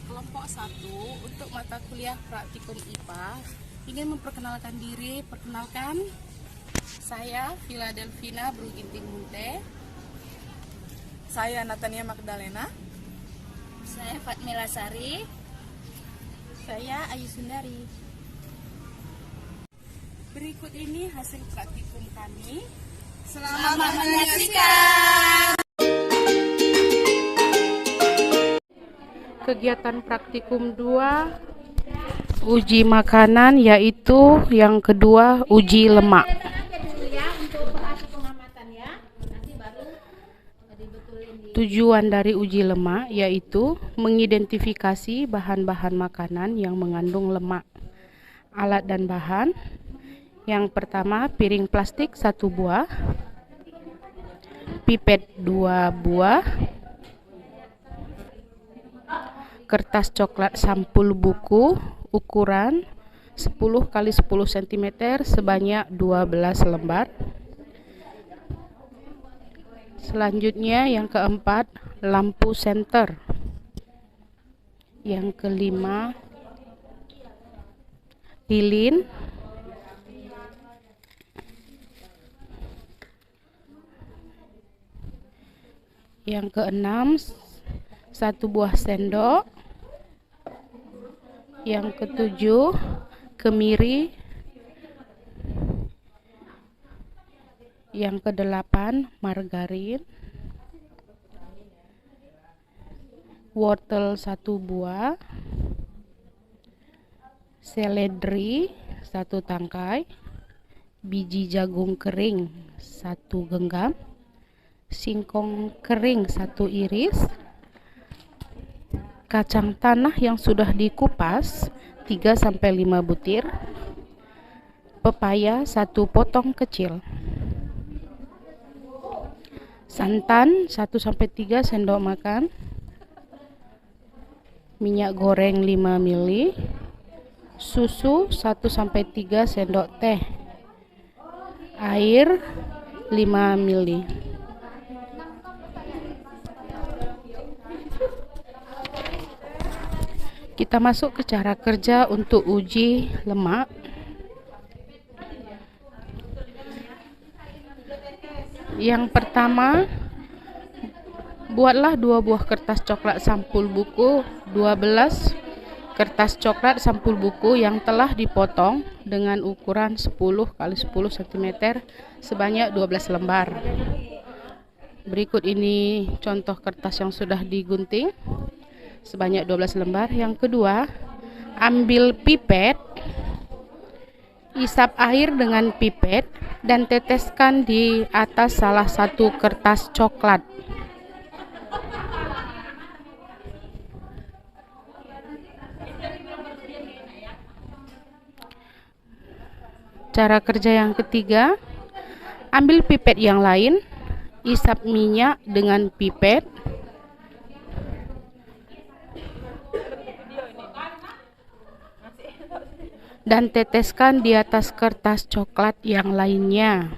kelompok 1 untuk mata kuliah praktikum IPA. Ingin memperkenalkan diri. Perkenalkan, saya Vila Delvina Bruginting Munte. Saya Natania Magdalena. Saya Fatmila Sari. Saya Ayu Sundari. Berikut ini hasil praktikum kami. Selamat menyaksikan. Kegiatan praktikum 2 uji makanan, yaitu yang kedua uji lemak. Tujuan dari uji lemak yaitu mengidentifikasi bahan-bahan makanan yang mengandung lemak. Alat dan bahan: yang pertama, piring plastik 1 buah, pipet 2 buah, kertas coklat sampul buku ukuran 10 x 10 cm sebanyak 12 lembar. Selanjutnya yang keempat, lampu senter. Yang kelima, lilin. Yang keenam, 1 buah sendok. Yang ketujuh, kemiri. Yang kedelapan, margarin. Wortel 1 buah. Seledri 1 tangkai. Biji jagung kering 1 genggam. Singkong kering 1 iris. Kacang tanah yang sudah dikupas 3-5 butir. Pepaya 1 potong kecil. Santan 1-3 sendok makan. Minyak goreng 5 ml. Susu 1-3 sendok teh. Air 5 ml. Kita masuk ke cara kerja untuk uji lemak. Yang pertama, buatlah 2 buah kertas coklat sampul buku, 12 kertas coklat sampul buku yang telah dipotong dengan ukuran 10 x 10 cm sebanyak 12 lembar. Berikut ini contoh kertas yang sudah digunting sebanyak 12 lembar. Yang kedua, ambil pipet, isap air dengan pipet dan teteskan di atas salah satu kertas coklat. Cara kerja yang ketiga, ambil pipet yang lain, isap minyak dengan pipet. Dan teteskan di atas kertas coklat yang lainnya.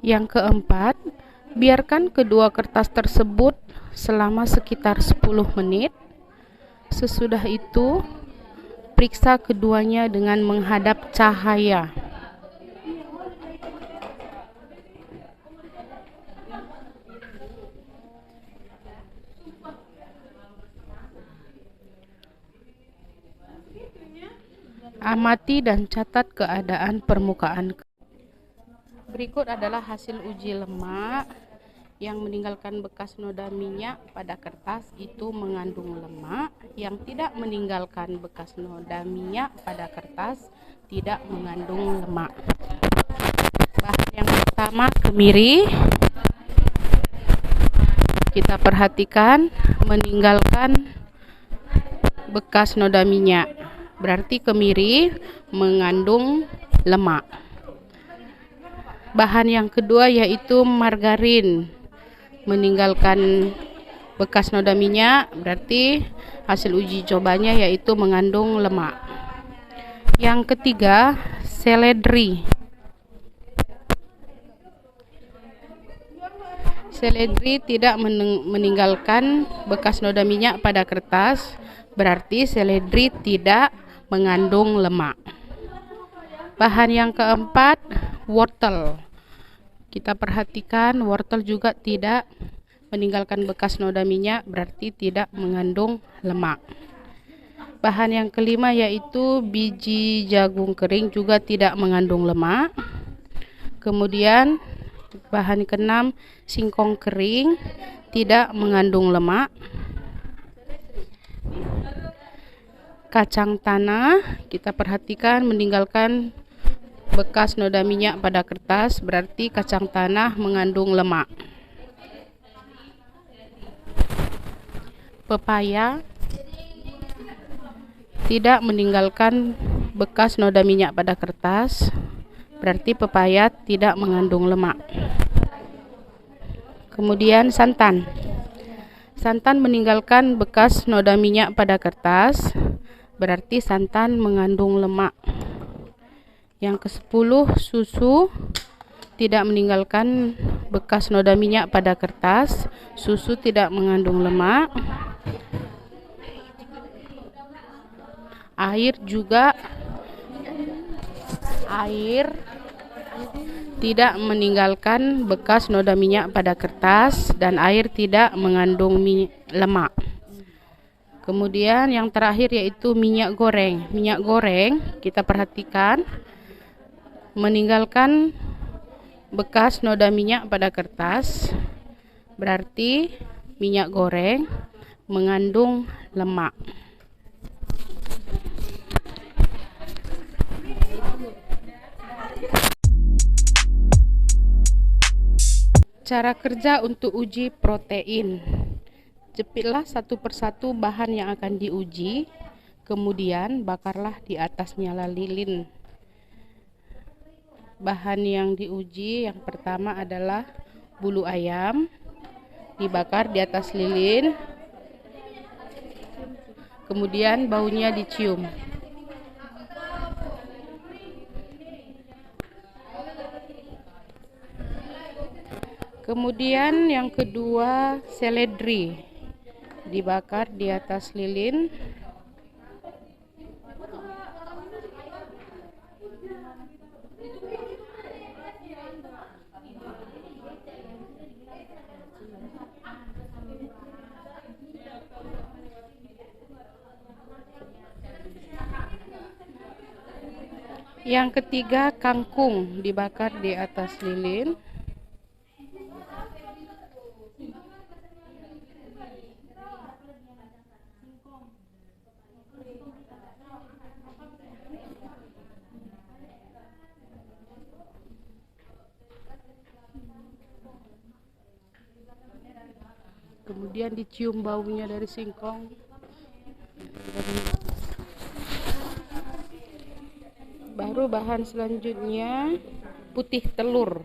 Yang keempat, biarkan kedua kertas tersebut selama sekitar 10 menit. Sesudah itu, periksa keduanya dengan menghadap cahaya. Amati dan catat keadaan permukaan. Berikut adalah hasil uji lemak. Yang meninggalkan bekas noda minyak pada kertas itu mengandung lemak. Yang tidak meninggalkan bekas noda minyak pada kertas tidak mengandung lemak. Bahan yang pertama, kemiri. Kita perhatikan meninggalkan bekas noda minyak. Berarti kemiri mengandung lemak. Bahan yang kedua yaitu margarin. Meninggalkan bekas noda minyak, berarti hasil uji cobanya yaitu mengandung lemak. Yang ketiga, seledri. Seledri tidak meninggalkan bekas noda minyak pada kertas, berarti seledri tidak mengandung lemak. Bahan yang keempat, wortel. Kita perhatikan wortel juga tidak meninggalkan bekas noda minyak, berarti tidak mengandung lemak. Bahan yang kelima yaitu biji jagung kering, juga tidak mengandung lemak. Kemudian bahan keenam, singkong kering, tidak mengandung lemak. Kacang tanah, kita perhatikan meninggalkan bekas noda minyak pada kertas, berarti kacang tanah mengandung lemak. Pepaya tidak meninggalkan bekas noda minyak pada kertas, berarti pepaya tidak mengandung lemak. Kemudian santan. Santan meninggalkan bekas noda minyak pada kertas, berarti santan mengandung lemak. Yang ke-10, susu tidak meninggalkan bekas noda minyak pada kertas, susu tidak mengandung lemak. Air tidak meninggalkan bekas noda minyak pada kertas, dan air tidak mengandung lemak. Kemudian yang terakhir yaitu minyak goreng. Minyak goreng kita perhatikan meninggalkan bekas noda minyak pada kertas, berarti minyak goreng mengandung lemak. Cara kerja untuk uji protein. Jepitlah satu persatu bahan yang akan diuji, kemudian bakarlah di atas nyala lilin. Bahan yang diuji yang pertama adalah bulu ayam, dibakar di atas lilin, kemudian baunya dicium. Kemudian yang kedua, seledri dibakar di atas lilin. Yang ketiga, kangkung dibakar di atas lilin. Kemudian dicium baunya dari singkong. Baru bahan selanjutnya putih telur.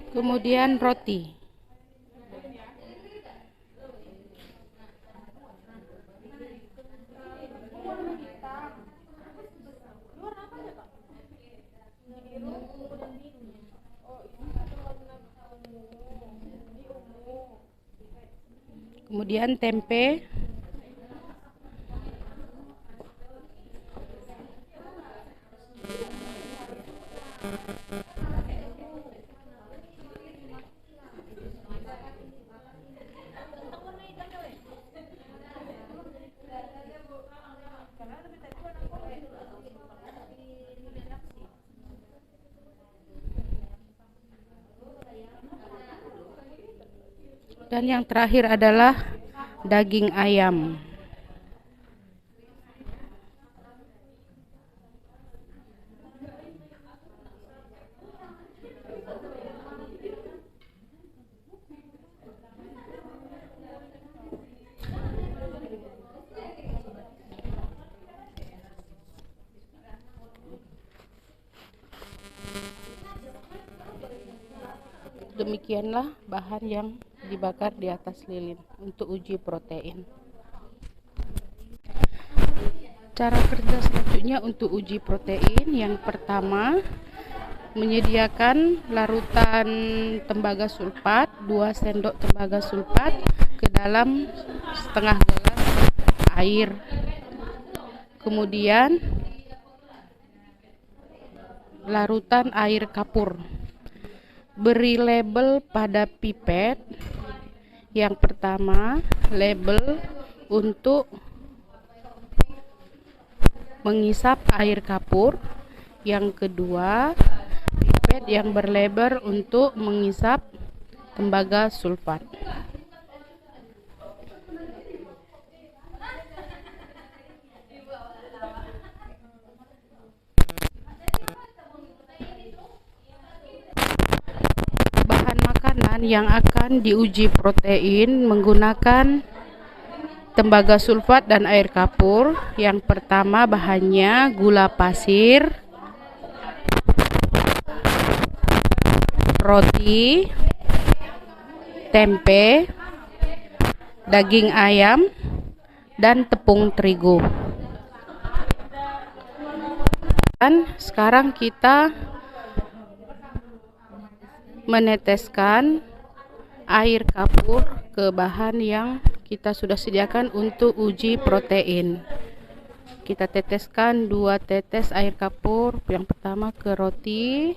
Kemudian roti. Kemudian tempe. Dan yang terakhir adalah daging ayam. Demikianlah bahan yang dibakar di atas lilin untuk uji protein. Cara kerja selanjutnya untuk uji protein, yang pertama menyediakan larutan tembaga sulfat, 2 sendok tembaga sulfat ke dalam setengah gelas air. Kemudian larutan air kapur. Beri label pada pipet. Yang pertama, label untuk mengisap air kapur. Yang kedua, pipet yang berlebar untuk mengisap tembaga sulfat. Bahan makanan yang akan diuji protein menggunakan tembaga sulfat dan air kapur. Yang pertama bahannya gula pasir, roti, tempe, daging ayam, dan tepung terigu. Dan sekarang kita meneteskan air kapur ke bahan yang kita sudah sediakan untuk uji protein. Kita teteskan 2 tetes air kapur, yang pertama ke roti,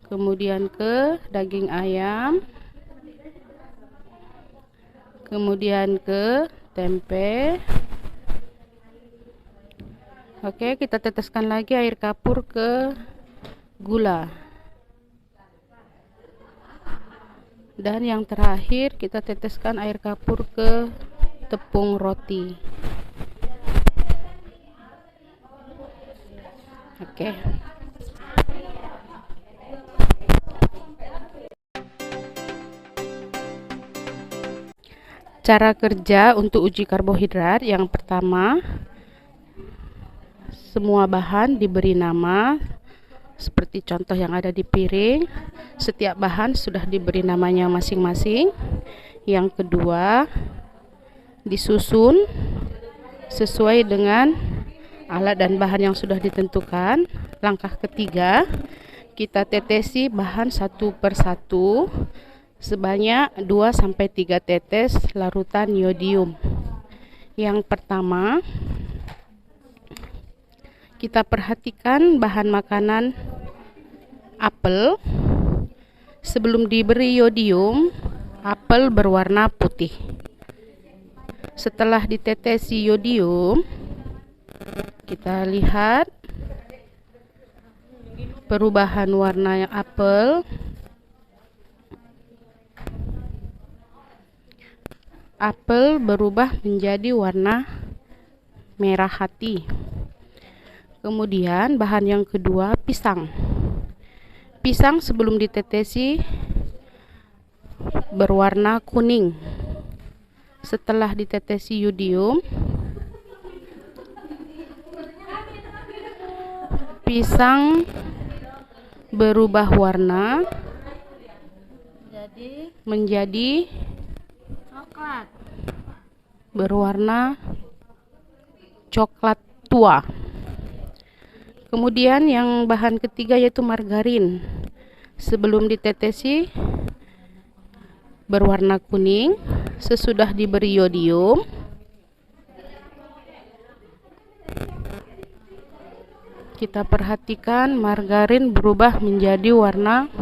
kemudian ke daging ayam, kemudian ke tempe. Oke, kita teteskan lagi air kapur ke gula. Dan yang terakhir kita teteskan air kapur ke tepung roti. Oke. Cara kerja untuk uji karbohidrat, yang pertama, semua bahan diberi nama seperti contoh yang ada di piring. Setiap bahan sudah diberi namanya masing-masing. Yang kedua, disusun sesuai dengan alat dan bahan yang sudah ditentukan. Langkah ketiga, kita tetesi bahan satu per satu sebanyak 2-3 tetes larutan yodium. Yang pertama, kita perhatikan bahan makanan apel. Sebelum diberi yodium, apel berwarna putih. Setelah ditetesi yodium, kita lihat perubahan warna apel. Apel berubah menjadi warna merah hati. Kemudian bahan yang kedua, pisang. Pisang sebelum ditetesi berwarna kuning. Setelah ditetesi yodium, pisang berubah warna menjadi Coklat. berwarna coklat tua. Kemudian yang bahan ketiga yaitu margarin. Sebelum ditetesi berwarna kuning. Sesudah diberi yodium, kita perhatikan margarin berubah menjadi warna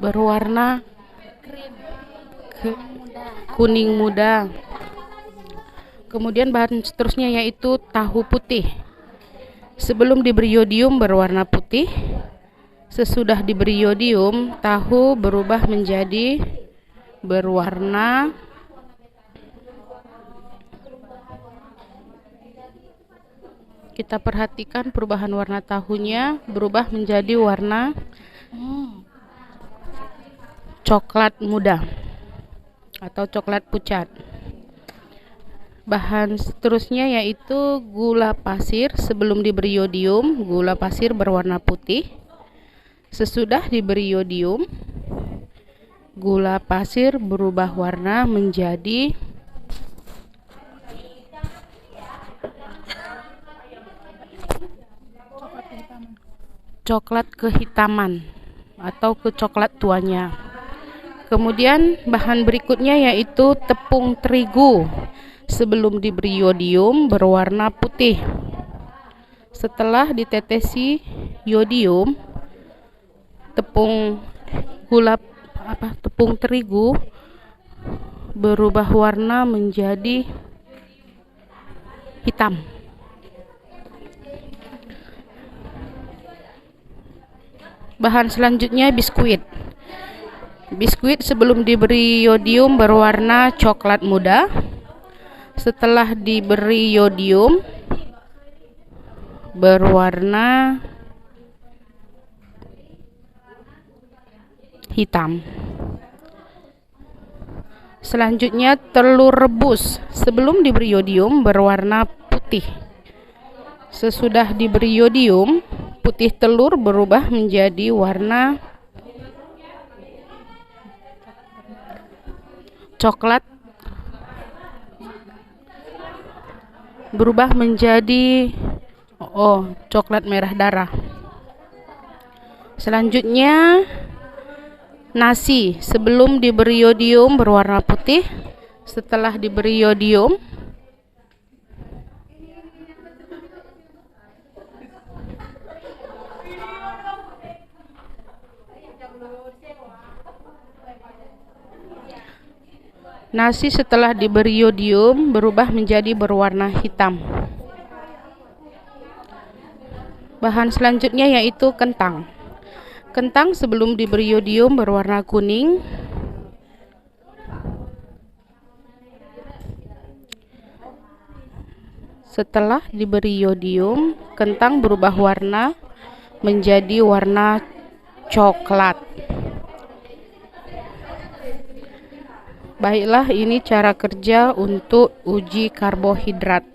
berwarna kuning muda. Kemudian bahan seterusnya yaitu tahu putih. Sebelum diberi yodium berwarna putih. Sesudah diberi yodium, tahu berubah menjadi berwarna kita perhatikan perubahan warna tahunya berubah menjadi warna coklat muda atau coklat pucat. Bahan seterusnya yaitu gula pasir. Sebelum diberi yodium, gula pasir berwarna putih. Sesudah diberi yodium, gula pasir berubah warna menjadi coklat kehitaman atau kecoklat tuanya. Kemudian bahan berikutnya yaitu tepung terigu. Sebelum diberi yodium berwarna putih. Setelah ditetesi yodium, tepung terigu berubah warna menjadi hitam. Bahan selanjutnya biskuit. Biskuit sebelum diberi yodium berwarna coklat muda. Setelah diberi yodium berwarna hitam. Selanjutnya telur rebus. Sebelum diberi yodium berwarna putih. Sesudah diberi yodium, putih telur berubah menjadi warna coklat, coklat merah darah. Selanjutnya nasi. Sebelum diberi yodium berwarna putih. Setelah diberi yodium berubah menjadi berwarna hitam. Bahan selanjutnya yaitu kentang. Kentang sebelum diberi yodium berwarna kuning. Setelah diberi yodium, kentang berubah warna menjadi warna coklat. Baiklah, ini cara kerja untuk uji karbohidrat.